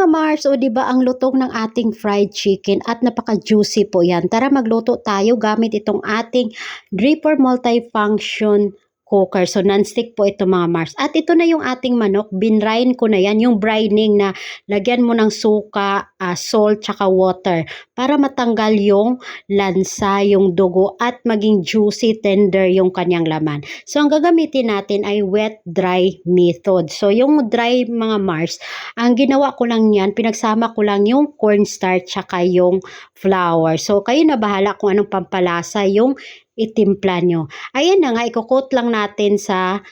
mga Mars, o 'di ba ang lutong ng ating fried chicken at napaka-juicy po 'yan. Tara magluto tayo gamit itong ating dripper multifunction cooker. So non-stick po ito mga Mars. At ito na yung ating manok, binrain ko na 'yan, yung brining na lagyan mo ng suka, salt, tsaka water para matanggal yung lansa, yung dugo at maging juicy, tender yung kanyang laman. So ang gagamitin natin ay wet dry method. So yung dry mga Mars, ang ginawa ko lang yan, pinagsama ko lang yung cornstarch tsaka yung flour. So kayo na bahala kung anong pampalasa yung itimpla nyo. Ayan na nga, ikukot lang natin sa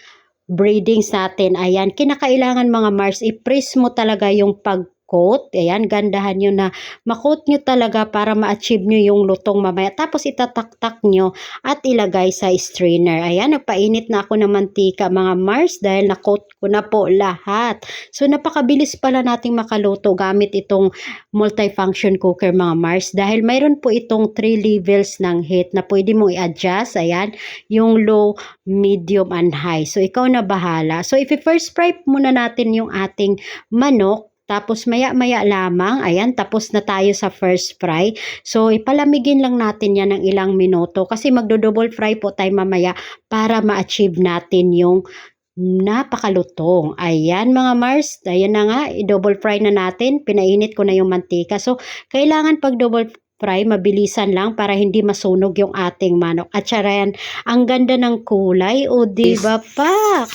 breadings natin. Ayan, kinakailangan mga Mars, i-press mo talaga yung pag-coat. Ayan, gandahan nyo na makot nyo talaga para ma-achieve nyo yung lutong mamaya. Tapos itataktak nyo at ilagay sa strainer. Ayan, nagpainit na ako ng mantika mga Mars dahil nakot ko na po lahat. So napakabilis pala nating makaluto gamit itong multifunction cooker mga Mars dahil mayroon po itong 3 levels ng heat na pwede mong i-adjust. Ayan, yung low, medium, and high. So ikaw na bahala. So if-first fry muna natin yung ating manok. Tapos maya-maya lamang, ayan, tapos na tayo sa first fry. So ipalamigin lang natin yan ng ilang minuto kasi magdo-double fry po tayo mamaya para ma-achieve natin yung napakalutong. Ayan mga Mars, ayan na nga, i-double fry na natin. Pinainit ko na yung mantika. So kailangan pag double fry, mabilisan lang para hindi masunog yung ating manok. At yan, ang ganda ng kulay. O diba pa?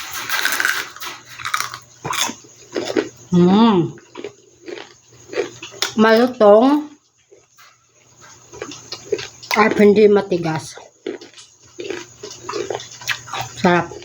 Malutong at hindi matigas. Sarap.